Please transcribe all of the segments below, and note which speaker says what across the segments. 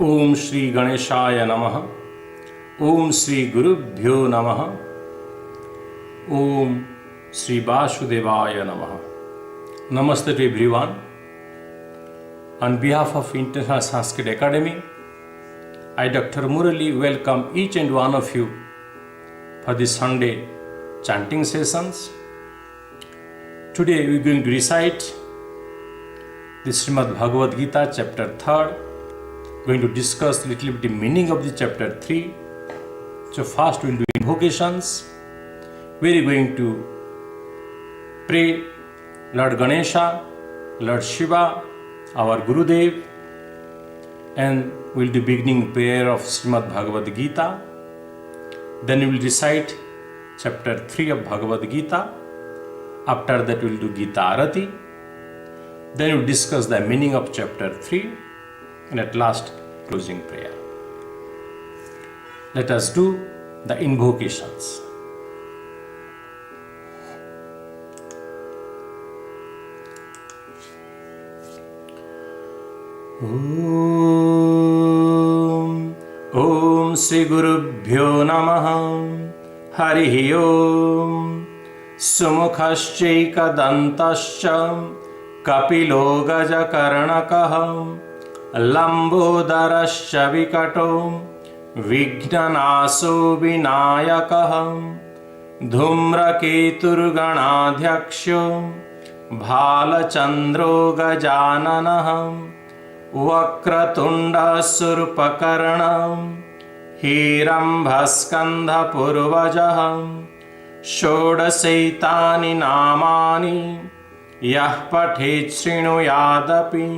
Speaker 1: ओम श्री गणेशाय नमः। ओम श्री गुरुभ्यो नमः। ओम श्री वासुदेवाय नमः। Namaste to everyone. On behalf of International Sanskrit Academy, I, Dr. Murali, welcome each and one of you for this Sunday chanting sessions. Today we are going to recite the Shrimad Bhagavad Geeta, chapter 3rd. Going to discuss a little bit the meaning of the chapter 3. So first we will do invocations. We are going to pray Lord Ganesha, Lord Shiva, our Gurudev, and we will do beginning prayer of Shrimad Bhagavad Geeta. Then we will recite chapter 3 of Bhagavad Geeta. After that we will do Geeta Arati. Then we will discuss the meaning of chapter 3. And at last, closing prayer. Let us do the invocations. Om Shri GurubhyonamaH. Harihi Om. Sumukhash-caika-dantashca. Kapilo gajaa-nanaH. lambo-darashca vikato vighna-naasho vinayakah dhuumra-ketur-gaNaa-dhyakSho bhaala-candro gajaa-nanaH vakra-tunDa surpa-karNa Hridayaadinyaasa skanda-puurvajaH ShoDa-shaitaani namani yah pathec-chRiNuyaa-dapi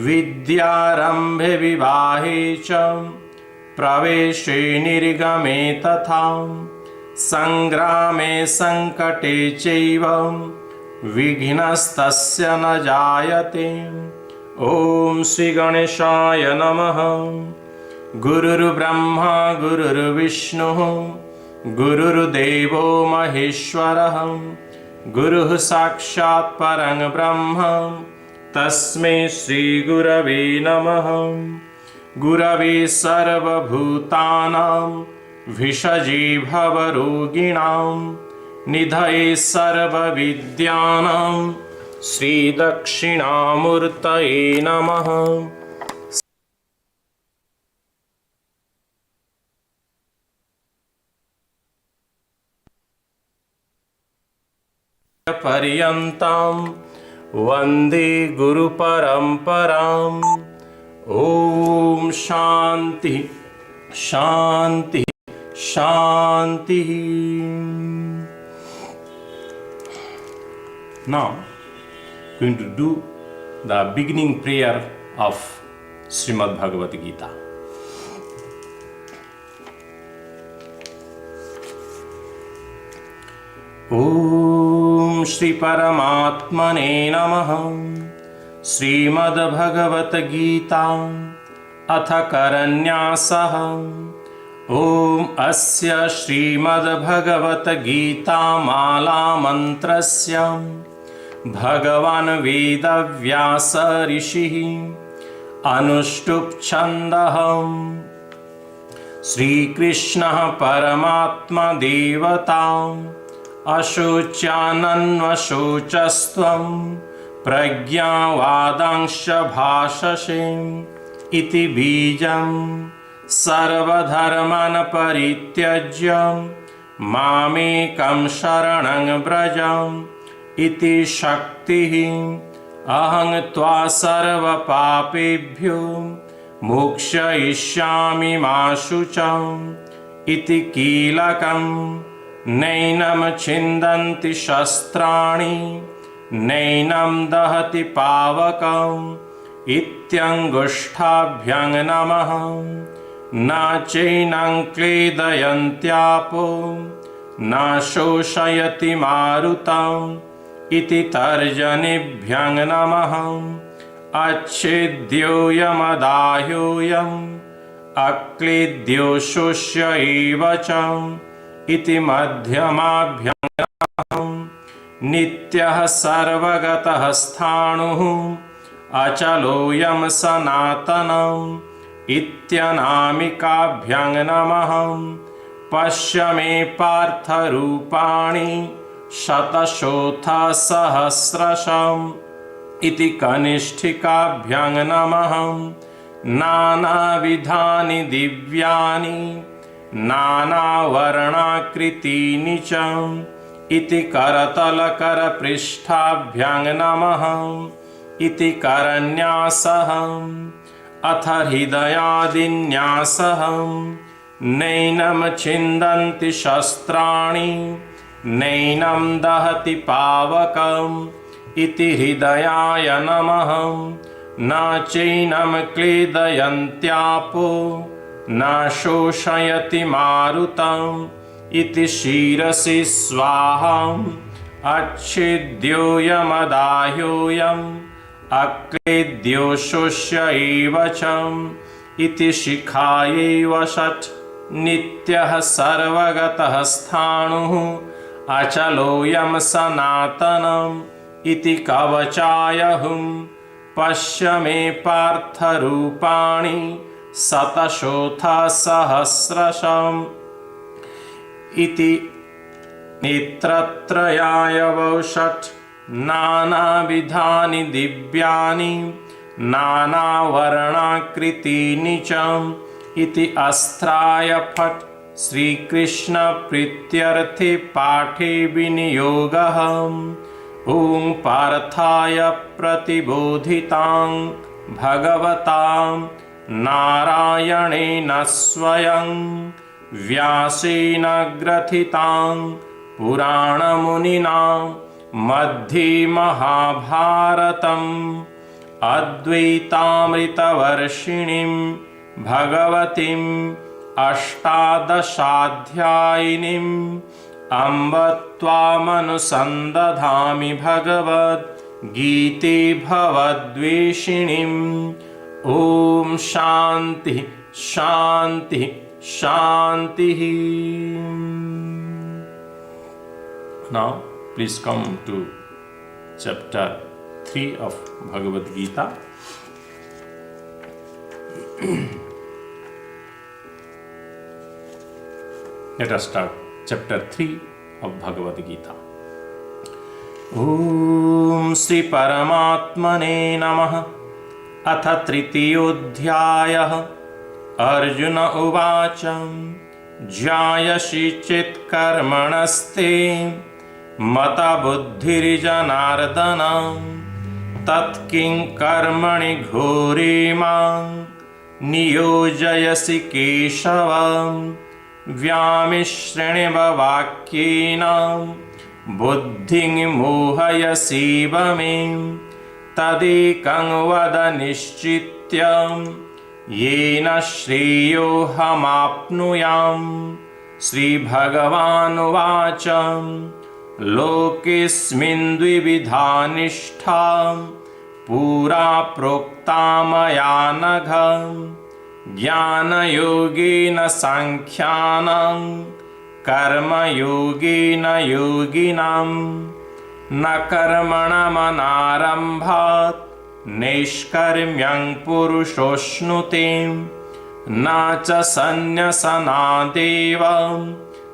Speaker 1: vidhyaa-rambhe vivahe cha praveshe nirgame tatha sangrame sankate chaiva vighnas-tasya na jayate. Om Shri Ganeshaya namaha. Gurur-brahmaa gurur-vishnuH gurur-devo maheshwarah guruh sakshat parang brahma tasmai Shri Gurave Namaha. Gurave sarvabhutanam vishaje bhavaroginam nidhaye sarvavidhyanam Shri Dakshinamurtaye Namaha. Paryantam Vande Guru Paramparam. Om Shanti Shanti Shanti. Now, going to do the beginning prayer of Shrimad Bhagavad Geeta. Om Shri Paramatmane Namaha. Shrimad Bhagavad Geeta Atha Karanyaasa. Om Asya Shrimad Bhagavad Geeta Mala Mantrasya Bhagavan Vedavyasa Rishihi Anushtup Chandaham Shri Krishna Paramatma Devata Ashocyananvashocastvam pragyavadangsha bhashashem iti bijam sarvadharman parityajyam mamekam sharanang brajam iti shaktihi ahang tva sarva papebhyo mokshayishyami ma shucham iti kilakam Nainam chindanti shastrani Nainam dahati pavakam Ityangushthabhyang namaha Na chainam kledayantyapo Na shoshayati marutam Iti tarjanibhyang namaha Achedyoyam adahyoyam Akledyo shoshya evacham iti madhyamabhyam nityah sarvagatah sthanuh achaloyam sanatanam इत्यनामिकाभ्यां नमः। पश्य मे पार्थरूपाणि शतशोऽथ-सहस्रशम् इति कनिष्ठिकाभ्यां नमः। नानाविधानि दिव्यानि नानावर्णाकृतीनि च इति करतलकरपृष्ठाभ्यां नमः। इति करन्यासः। अथ हृदयादिन्यासः। नैनं छिन्दन्ति शस्त्राणि नैनं दहति पावकम् इति हृदयाय नमः। न चैनं क्लेदयन्त्यापो न शोषयति मारुतम् इति शिरसि स्वाहा। अच्छेद्योऽयमदाह्योऽयम् अक्लेद्यो शोष्य एव च इति शिखायै वषट्। नित्यः सर्वगतः स्थाणुः अचलोऽयं सनातनम् इति कवचाय हुम्। पश्य मे पार्थरूपाणि शतशोऽथ-सहस्रशम् इति नेत्रत्रयाय वषट्। नानाविधानि दिव्यानि नानावर्णाकृतीनि च इति अस्त्राय फट्। श्रीकृष्णप्रीत्यर्थे पाठे विनियोगः। ॐ पार्थाय प्रतिबोधितां भगवतां नारायणेन स्वयं व्यासेन ग्रथितां पुराणमुनिना मध्ये महाभारतम् अद्वैतामृतवर्षिणीं भगवतीम् अष्टादशाध्यायिनीम् अम्ब त्वामनुसन्दधामि भगवद्गीते भवद्वेषिणीम्। ॐ शान्तिः शान्तिः शान्तिः। Now please come to chapter 3 of Bhagavad Geeta. Let us start chapter 3 of Bhagavad Geeta. Om Shri Paramatmane Namaha. अथ तृतीयोऽध्यायः। अर्जुन उवाच ज्ञायसि चेत् कर्मणस्ते मता बुद्धिर्जनार्दन तत्किं कर्मणि घोरे मां नियोजयसि केशव। व्यामिश्रेणेव वाक्येन बुद्धिं मोहयसीव मे तदेकं वद निश्चित्य येन श्रेयोऽहमाप्नुयाम्। श्रीभगवानुवाच लोकेऽस्मिन् द्विविधा निष्ठा पुरा प्रोक्ता मया नघ। ज्ञानयोगेन साङ्ख्यानां कर्मयोगेन योगिनाम्। न कर्मणमनारम्भात् नैष्कर्म्यं पुरुषोऽश्नुते न च सन्न्यसनादेव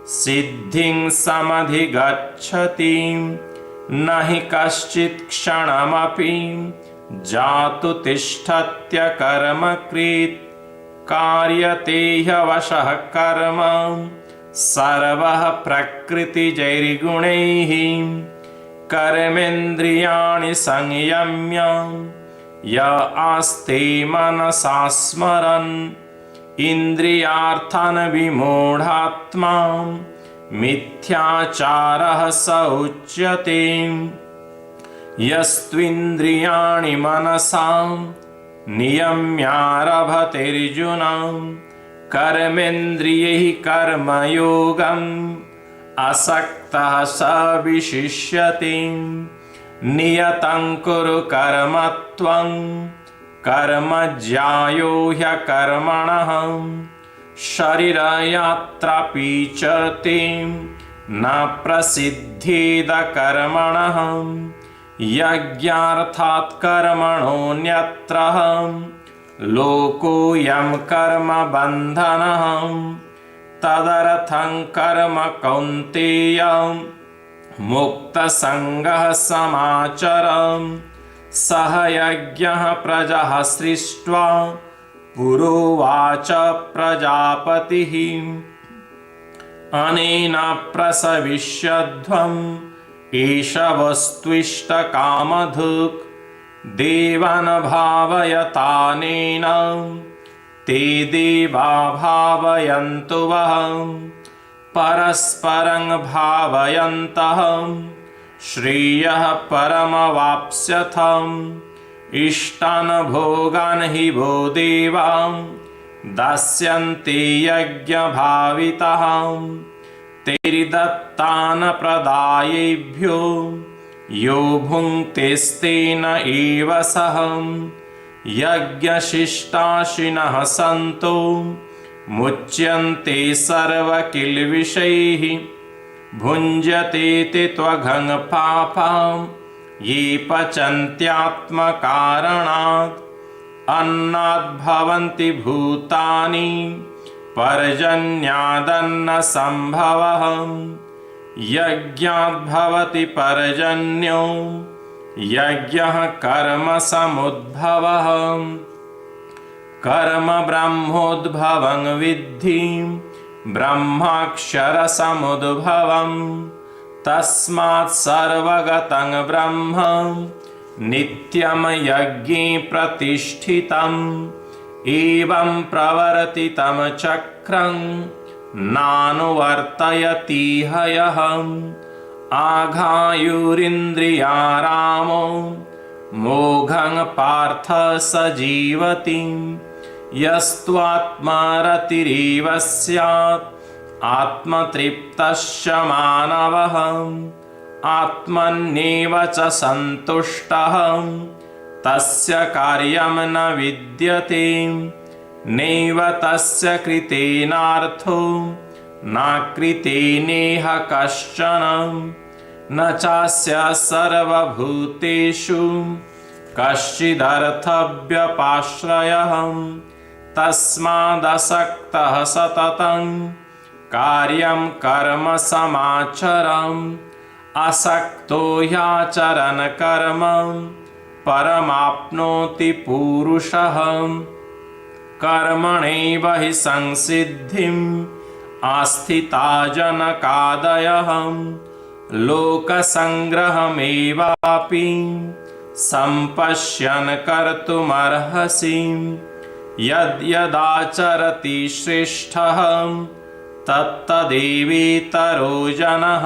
Speaker 1: सिद्धिं समधिगच्छति। न हि कश्चित् क्षणमपि जातु तिष्ठत्यकर्मकृत् कार्यते ह्यवशः कर्म सर्वः प्रकृतिजैर्गुणैः। कर्मेन्द्रियाणि संयम्य य आस्ते मनसा स्मरन् इन्द्रियार्थान् विमूढात्मा मिथ्याचारः स उच्यते। यस्त्विन्द्रियाणि मनसा नियम्यारभतेऽर्जुन कर्मेन्द्रियैः कर्मयोगम् असक्तः स विशिष्यते। नियतं कुरु कर्म त्वं कर्म ज्यायो ह्यकर्मणः शरीरयात्रापि च ते न प्रसिद्धेद कर्मणः। यज्ञार्थात् कर्मणोऽन्यत्र लोकोऽयं कर्मबन्धनः तदर्थं कर्म कौन्तेय मुक्तसङ्गः समाचर सह यज्ञः प्रजः सृष्ट्वा पुरोवाच प्रजापतिः अनेन प्रसविष्यध्वम् एष वस्त्विष्टकामधुक् देवान् भावयतानेन ते देवा भावयन्तु वः परस्परं भावयन्तः श्रेयः परमवाप्स्यथम् इष्टान् भोगान् हि वो देवा दास्यन्ते यज्ञभावितः तैर्दत्तान् प्रदायेभ्यो यो भुङ्क्तेस्तेन एव सः यज्ञशिष्टाशिनः सन्तो मुच्यन्ते सर्वकिल्बिषैः भुञ्जते ते त्वघं पापां ये पचन्त्यात्मकारणात् अन्नाद्भवन्ति भूतानि पर्जन्यादन्नसम्भवः यज्ञाद्भवति पर्जन्यो यज्ञः कर्मसमुद्भवः कर्म ब्रह्मोद्भवं विद्धि ब्रह्माक्षरसमुद्भवम् तस्मात् सर्वगतं ब्रह्म नित्यं यज्ञे प्रतिष्ठितम् एवं प्रवर्तितं चक्रं नानुवर्तयतीह यः आघायुरिन्द्रियारामो मोघं पार्थ स जीवति यस्त्वात्मरतिरेव स्यात् आत्मतृप्तश्च मानवः आत्मन्येव च सन्तुष्टः तस्य कार्यं न विद्यते नैव तस्य कृतेनार्थो नाकृतेनेह कश्चन न चास्य सर्वभूतेषु कश्चिदर्थव्यपाश्रयः तस्मादसक्तः सततं कार्यं कर्म समाचरम् असक्तो ह्याचरन् कर्म परमाप्नोति पुरुषः कर्मणैव हि संसिद्धिम् आस्थिता जनकादयः लोकसङ्ग्रहमेवापि सम्पश्यन् कर्तुमर्हसि यद्यदाचरति श्रेष्ठः तत्तदेवेतरो जनः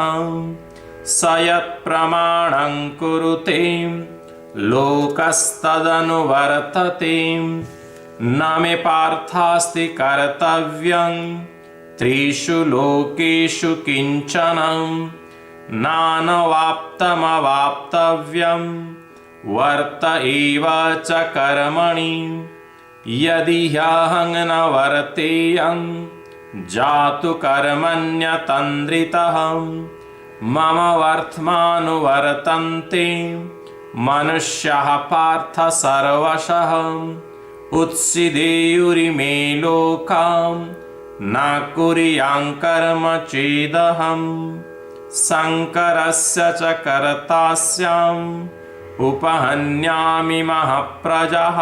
Speaker 1: स यत्प्रमाणं कुरुते लोकस्तदनुवर्तते न मे पार्थास्ति कर्तव्यं त्रिषु लोकेषु किञ्चन नानवाप्तमवाप्तव्यं वर्त एव च कर्मणि यदि ह्यहं न वर्तेयं जातु कर्मण्यतन्द्रितः मम वर्त्मानुवर्तन्ते मनुष्याः पार्थ सर्वशः उत्सीदेयुरिमे लोकां न कुर्यां कर्म चेदहम् शङ्करस्य च कर्तास्याम् उपहन्यामि महप्रजः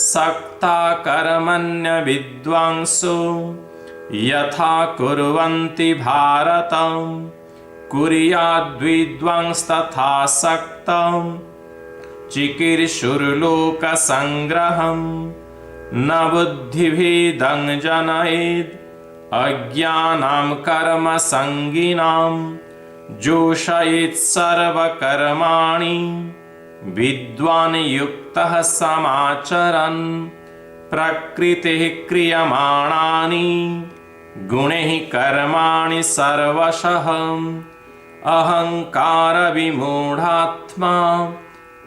Speaker 1: सक्ता कर्मण्यविद्वांसो यथा कुर्वन्ति भारत कुर्याद्विद्वांस्तथा सक्तं चिकीर्षुर्लोकसङ्ग्रहं न बुद्धिभेदं जनयेत् अज्ञानां कर्मसङ्गिनां जोषयेत् सर्वकर्माणि विद्वान् युक्तः समाचरन् प्रकृतिः क्रियमाणानि गुणैः कर्माणि सर्वशः अहङ्कारविमूढात्मा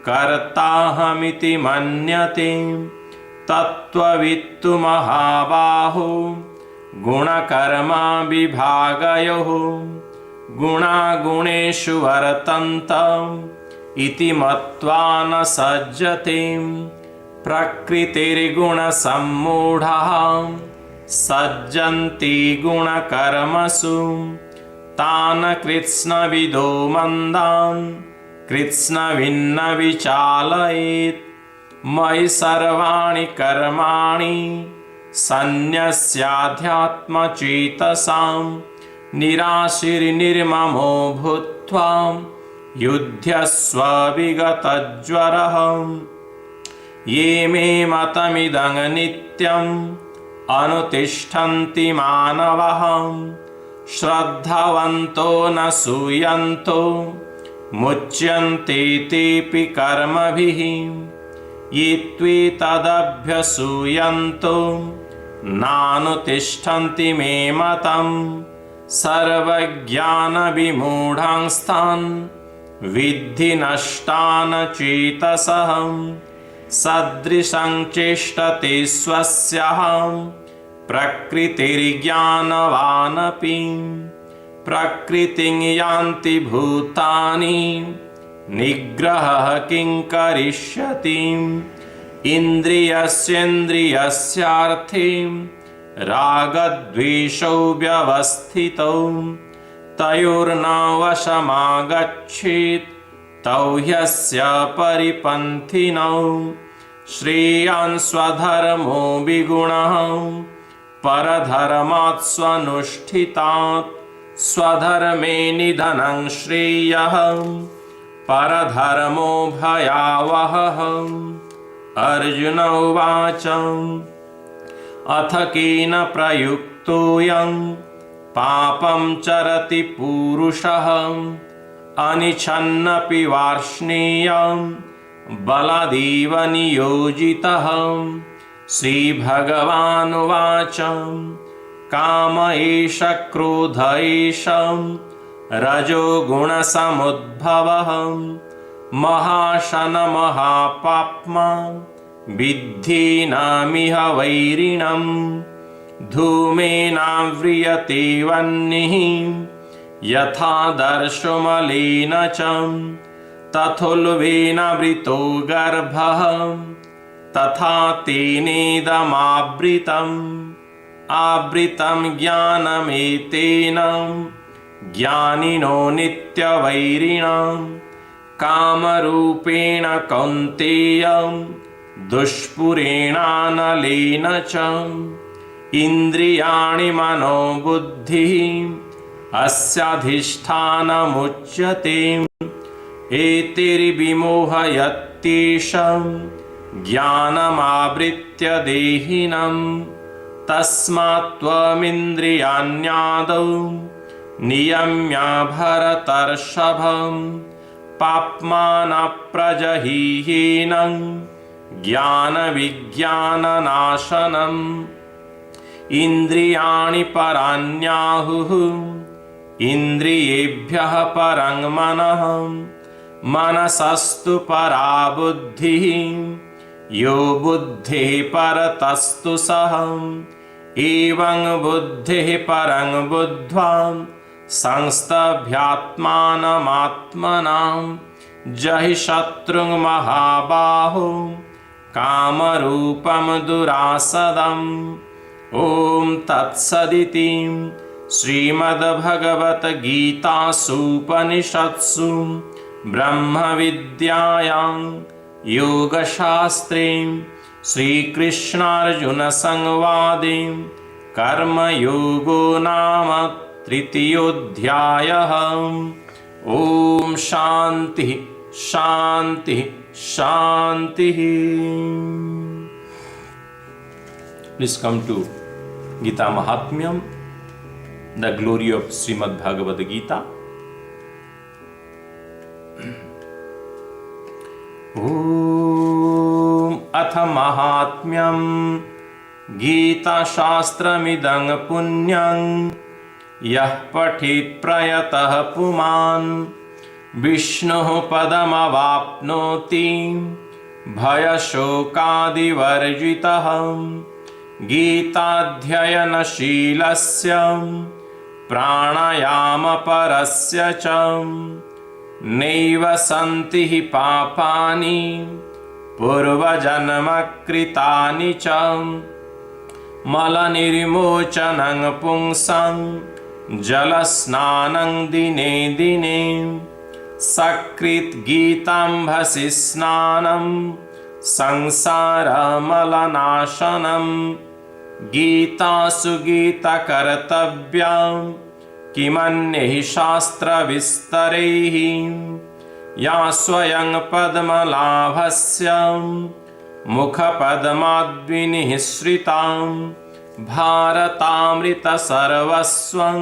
Speaker 1: कर्ताहमिति मन्यते तत्त्ववित्तु महाबाहो गुणकर्मा विभागयोः गुणागुणेषु वर्तन्त इति मत्वा न सज्जते प्रकृतिर्गुणसम्मूढः सज्जन्ति गुणकर्मसु तान् कृत्स्नविदो मन्दान् कृत्स्नविन्न विचालयेत् मयि सर्वाणि कर्माणि सन्न्यस्याध्यात्मचेतसां निराशीर्निर्ममो भूत्वा युध्यस्व विगतज्वरः। ये मे मतमिदं नित्यम् अनुतिष्ठन्ति मानवः श्रद्धवन्तो न सूयन्तो मुच्यन्ते तेऽपि कर्मभिः। ये त्वेतदभ्यसूयन्तो नानुतिष्ठन्ति मे मतम् सर्वज्ञानविमूढांस्तान् विद्धि नष्टान् चेतसः। सदृशं चेष्टते स्वस्याः प्रकृतिर्ज्ञानवानपि प्रकृतिं यान्ति भूतानि निग्रहः किं करिष्यति। इन्द्रियस्येन्द्रियस्यार्थे रागद्वेषौ व्यवस्थितौ तयोर्न वशमागच्छेत् तौ ह्यस्य परिपन्थिनौ। श्रेयान् स्वधर्मो विगुणः परधर्मात् स्वनुष्ठितात् स्वधर्मे निधनं श्रेयः परधर्मो भयावहः। अर्जुन उवाच अथ केन प्रयुक्तोऽयं पापं चरति पूरुषः अनिच्छन्नपि वार्ष्णेयं बलादेव नियोजितः। श्रीभगवानुवाच काम एष क्रोध एष रजोगुणसमुद्भवः महाशन महापाप्मा विद्धेनामिह वैरिणम्। धूमेनाव्रियते वह्निः यथादर्शो मलेन च तथोल्बेनावृतो गर्भः तथा तेनेदमावृतम्। आवृतं ज्ञानमेतेन ज्ञानिनो नित्यवैरिणा कामरूपेण कौन्तेय दुष्पुरेणानलेन च। इन्द्रियाणि मनोबुद्धिः अस्याधिष्ठानमुच्यते। एतैर्विमोहयत्येषं ज्ञानमावृत्य देहिनं। तस्मात् त्वमिन्द्रियाण्यादौ नियम्य भरतर्षभ पाप्मानप्रजह्येनं ज्ञानविज्ञाननाशनम्। इन्द्रियाणि पराण्याहुः इन्द्रियेभ्यः परं मनः मनसस्तु परा बुद्धिः यो बुद्धेः परतस्तु सः। एवं बुद्धिः परं बुद्ध्वा संस्तभ्यात्मानमात्मनां जहि शत्रुं महाबाहो कामरूपं दुरासदम्। ॐ तत्सदिति श्रीमद्भगवद्गीतासूपनिषत्सु ब्रह्मविद्यायां योगशास्त्रे श्रीकृष्णार्जुनसंवादे कर्मयोगो नाम तृतीयोऽध्यायः। ॐ शान्तिः शान्तिः शान्तिः। Please come to Gita Mahatmyam, the glory of Shrimad Bhagavad Geeta. Om Ath Mahatmyam Gita Shastramidang Punyam Yah Pathit Prayatah Puman Vishnuh Padamavapnoti Bhayashokaadivarjitah। गीताध्ययनशीलस्य प्राणायामपरस्य च नैव सन्ति हि पापानि पूर्वजन्मकृतानि च मलनिर्मोचनं पुंसां जलस्नानं दिने दिने सकृद्गीताम्भसि स्नानं संसारमलनाशनं गीतासु गीतकर्तव्यां किमन्यैः शास्त्रविस्तरैः या स्वयं पद्मनाभस्य मुखपद्माद्विनिःसृतां भारतामृतसर्वस्वं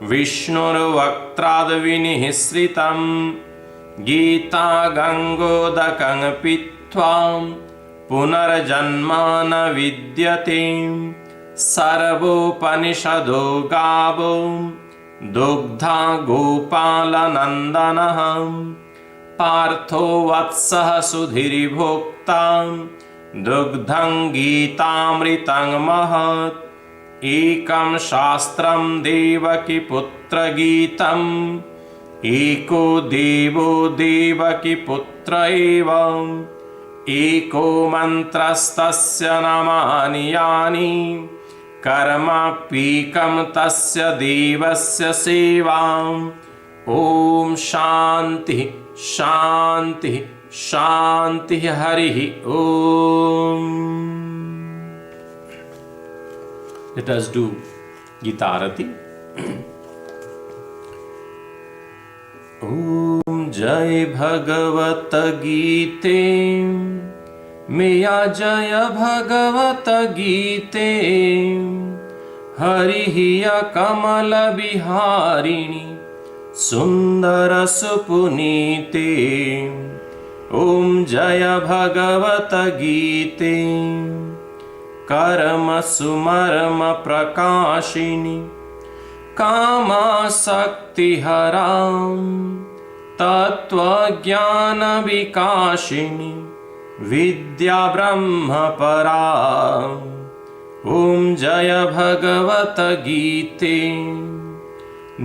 Speaker 1: विष्णुर्वक्त्राद्विनिःसृतं गीता गङ्गोदकं पीत्वा पुनर्जन्म न विद्यते सर्वोपनिषदो गावो दुग्धा गोपालनन्दनः पार्थो वत्सः सुधीर्भोक्ता दुग्धं गीतामृतं महत् एकं शास्त्रं देवकीपुत्रगीतम् एको देवो देवकीपुत्र एव एको मन्त्रस्तस्य नामानि यानि कर्माप्येकं तस्य देवस्य सेवाम् ॐ शान्तिः शान्तिः शान्तिः हरिः ॐ. Let us do Geeta Arati. ॐ जय भगवत गीते मैया जय भगवत गीते हरिः कमल विहारिणि सुंदर सुपुनीते ॐ जय भगवत गीते कर्म सुमर्म प्रकाशिनी कामासक्तिहरां तत्त्वज्ञान विकाशिनी विद्या-ब्रह्मपरा ॐ जय भगवत गीते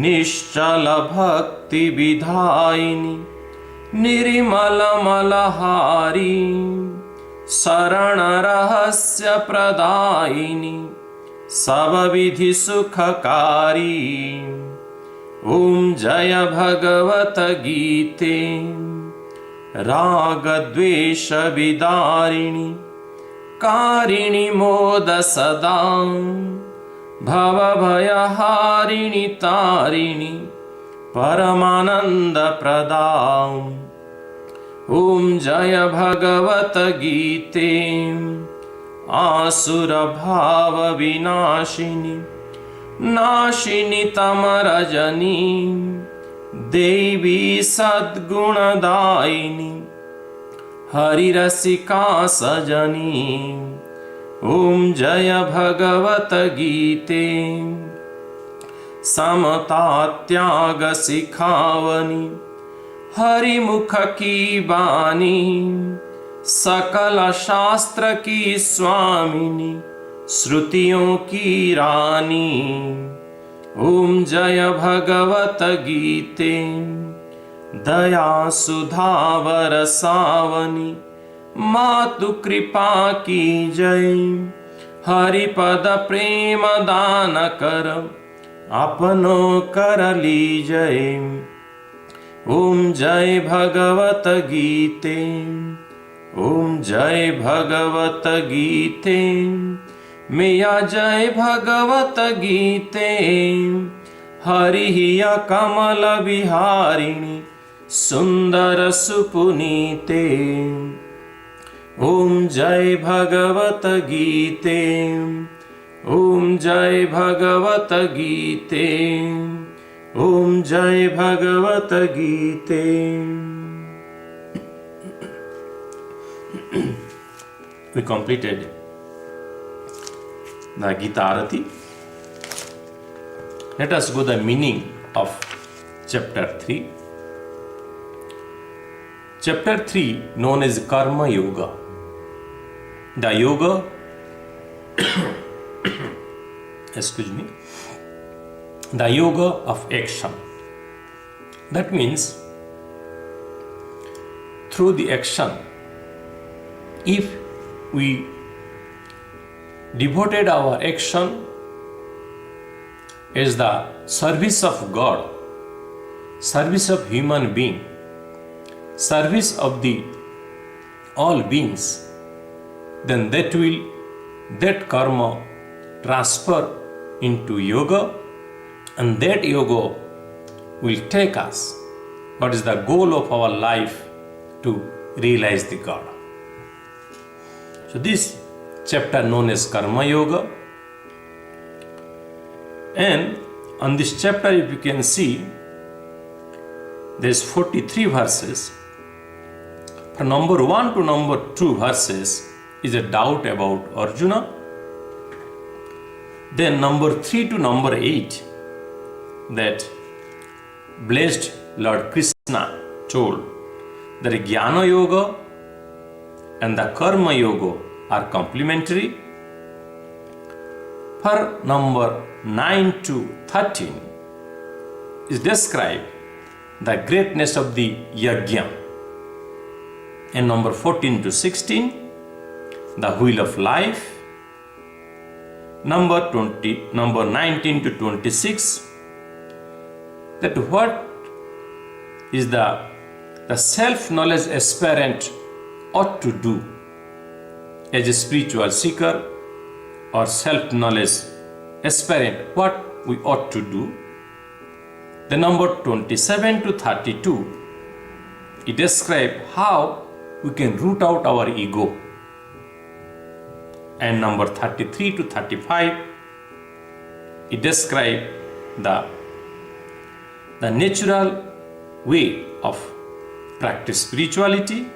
Speaker 1: निश्चल भक्ति विधायिनी निर्मलमलहारी शरण रहस्य प्रदायिनी सबविधि सुखकारी ॐ जय भगवत गीते राग द्वेष विदारिणी कारिणी मोद सदा भव भयहारिणी तारिणी परमानंद प्रदा ॐ जय भगवत गीते आसुर भाव विनाशिनी नाशिनी तमरजनी देवी सद्गुणदायिनी हरिरसिका सजनी ॐ जय भगवत गीते समता त्याग सिखावनी हरिमुख की बानी सकल शास्त्र की स्वामिनी श्रुतियों की रानी ॐ जय भगवत गीते दया सुधा बरसावनी मातु कृपा की जय हरिपद प्रेम दान कर अपनो कर लीजय ॐ जय भगवत गीते ॐ जय भगवत गीते मैया जय भगवत गीते हरिः कमल विहारिणी सुंदर सुपुनीते ॐ जय भगवत गीते ॐ जय भगवत गीते ॐ जय भगवत गीते. We completed the Geeta Arati. Let us go the meaning of chapter 3. Chapter 3 known as Karma Yoga. The yoga excuse me, the yoga of action. That means through the action if we devoted our action as the service of God, service of human being, service of the all beings, then that karma transfer into yoga, and that yoga will take us what is the goal of our life, to realize the God. So this chapter known as Karma Yoga, and on this chapter if you can see there is 43 verses. From number 1 to number 2 verses is a doubt about Arjuna. Then number 3 to number 8, that blessed Lord Krishna told that Jnana Yoga and the Karma Yoga are complementary. For number 9 to 13 is described the greatness of the yajna, and number 14 to 16 the wheel of life, number 19 to 26 that what is the self-knowledge aspirant ought to do as a spiritual seeker, or self-knowledge aspirant, what we ought to do. The number 27 to 32, it describes how we can root out our ego. And number 33 to 35, it describes the natural way of practice spirituality,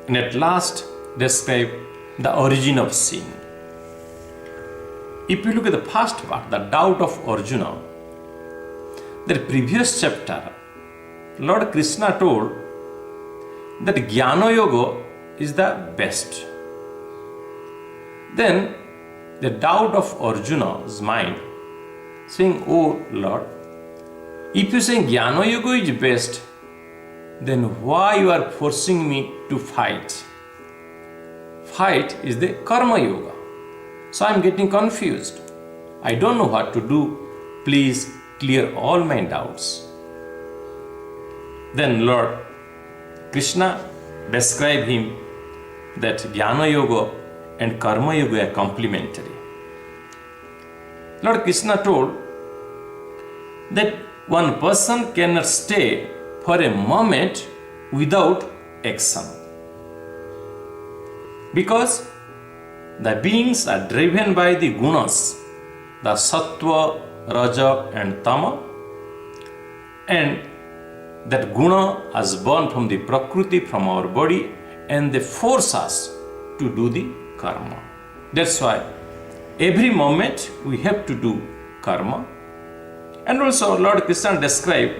Speaker 1: and at last describe the origin of sin. If you look at the first part, the doubt of Arjuna, the previous chapter, Lord Krishna told that Jnana Yoga is the best. Then the doubt of Arjuna's mind, saying, "Oh Lord, if you say Jnana Yoga is best, then why you are forcing me to fight? Fight is the Karma Yoga. So I am getting confused. I don't know what to do. Please clear all my doubts." Then Lord Krishna described him that Jnana Yoga and Karma Yoga are complementary. Lord Krishna told that one person cannot stay for a moment without action, because the beings are driven by the gunas, the sattva, raja and tama, and that guna is born from the prakriti, from our body, and they force us to do the karma. That's why every moment we have to do karma. And also Lord Krishna described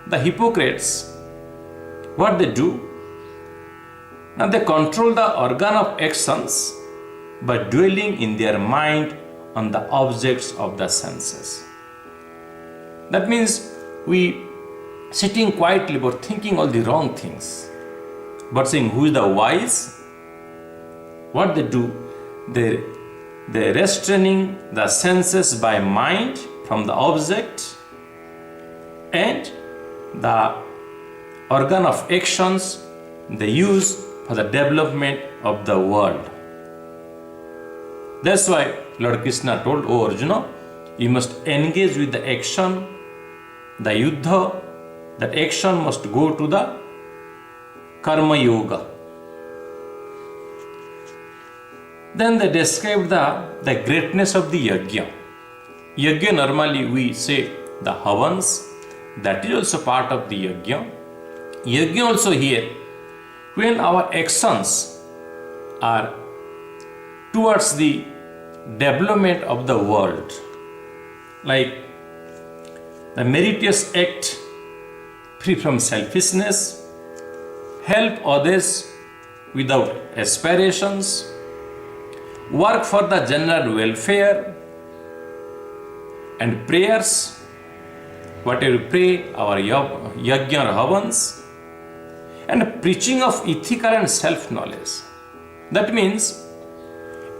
Speaker 1: the hypocrites, what they do. Now they control the organ of actions by dwelling in their mind on the objects of the senses. That means we sitting quietly but thinking all the wrong things. But saying who is the wise? What they do? They restraining the senses by mind from the object, and the organ of actions they use for the development of the world. That's why Lord Krishna told, "Oh Arjuna, you must engage with the action, the yuddha. That action must go to the Karma Yoga." Then they described the greatness of the yajna. Yajna, normally we say the havans, that is also part of the yajna. Yajna also here, when our actions are towards the development of the world, like the meritorious act free from selfishness, help others without aspirations, work for the general welfare, and prayers, whatever we pray, our yajna or havans, and preaching of ethical and self-knowledge. That means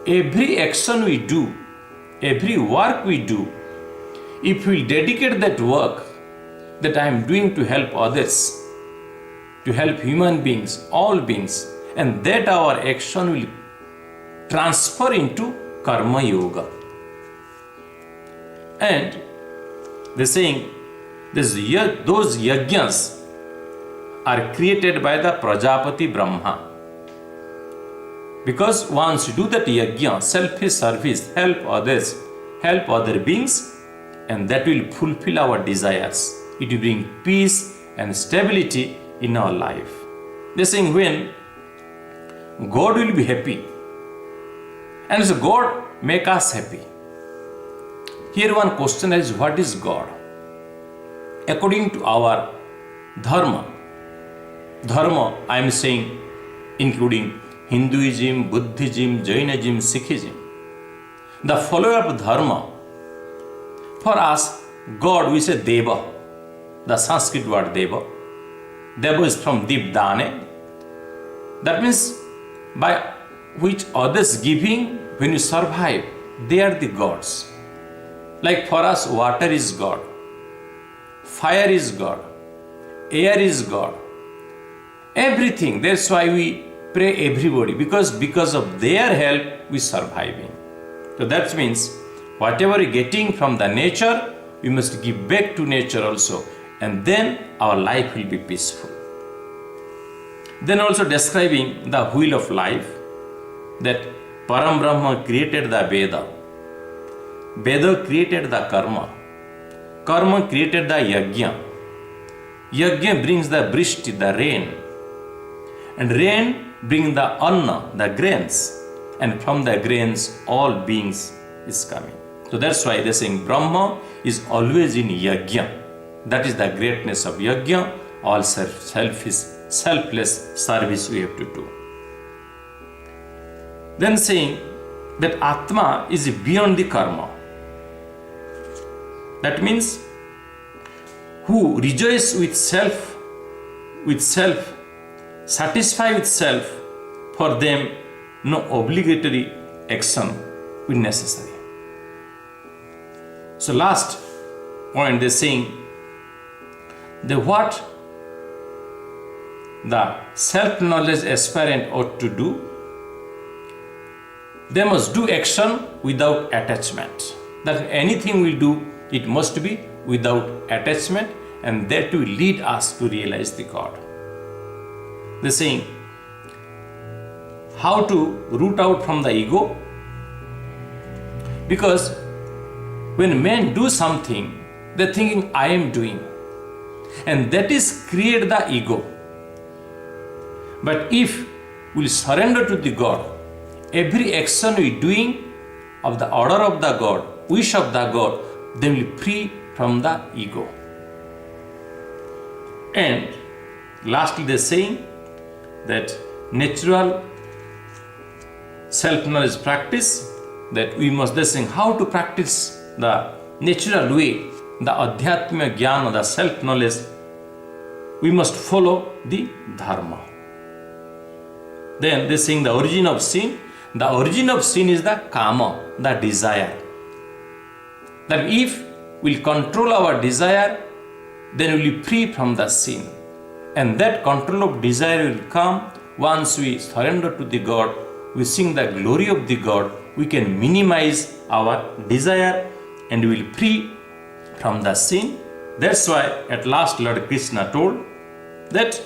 Speaker 1: every action we do, every work we do, if we dedicate that work that I am doing to help others, to help human beings, all beings, and that our action will transfer into karma yoga. And they're saying those yajnas are created by the Prajapati Brahma. Because once you do that yajna, selfish service, help others, help other beings, and that will fulfill our desires. It will bring peace and stability in our life. They're saying when God will be happy, and so God make us happy. Here one question is, what is God? According to our dharma, I am saying including Hinduism, Buddhism, Jainism, Sikhism, the follower of dharma, for us, God, we say Deva, the Sanskrit word Deva. Deva is from Dip-dane. That means by which others giving, when you survive, they are the gods. Like for us, water is God, fire is God, air is God, everything. That's why we pray everybody, because of their help we surviving. So that means whatever we getting from the nature, we must give back to nature also, and then our life will be peaceful. Then also describing the wheel of life, that Param Brahma created the Veda, Veda created the karma, karma created the yajna, yajna brings the brishti, the rain, and rain brings the anna, the grains, and from the grains all beings is coming. So that's why they're saying Brahma is always in yajna. That is the greatness of yajna, all selfless service we have to do. Then saying that Atma is beyond the karma. That means who rejoice with self, satisfy with self, for them no obligatory action is necessary. So last point they're saying that what the self-knowledge aspirant ought to do, they must do action without attachment. That anything we do, it must be without attachment, and that will lead us to realize the God. They're saying how to root out from the ego, because when men do something, they're thinking I am doing, and that is create the ego. But if we surrender to the God, every action we doing of the order of the God, wish of the God, then we will free from the ego. And lastly they're saying that natural self-knowledge practice, that we must, they're saying how to practice the natural way, the adhyatma jnana, the self-knowledge, we must follow the dharma. Then they're saying the origin of sin. The origin of sin is the kama, the desire. That if we'll control our desire, then we'll be free from the sin. And that control of desire will come once we surrender to the God, we sing the glory of the God, we can minimize our desire and we will free from the sin. That's why at last Lord Krishna told that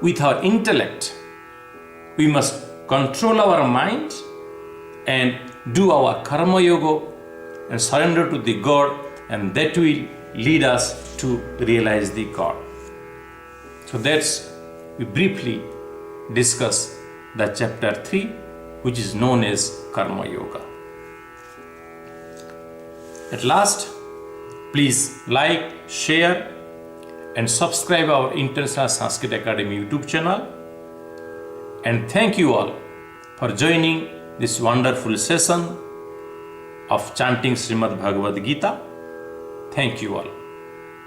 Speaker 1: with our intellect, we must control our mind and do our karma yoga and surrender to the God, and that will lead us to realize the God. So that's, we briefly discuss the chapter 3, which is known as Karma Yoga. At last, please like, share and subscribe our International Sanskrit Academy YouTube channel. And thank you all for joining this wonderful session of chanting Shrimad Bhagavad Geeta. Thank you all.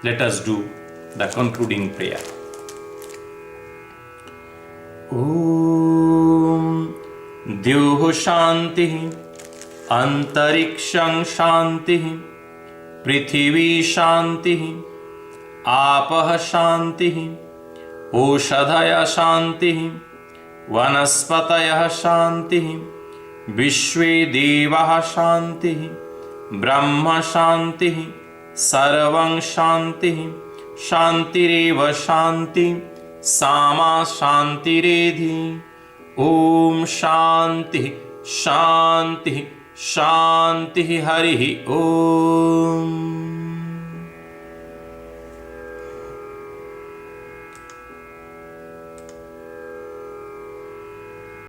Speaker 1: Let us do the concluding prayer. Om द्युः शान्तिः अन्तरिक्षं शान्तिः पृथिवी शान्तिः आपः शान्तिः ओषधयः शान्तिः वनस्पतयः शान्तिः विश्वे देवाः शान्तिः ब्रह्म शान्तिः सर्वं शान्तिः शान्तिरेव शान्तिः सामा शान्तिरेधि। ॐ शान्तिः शान्तिः शान्तिः हरिः ॐ।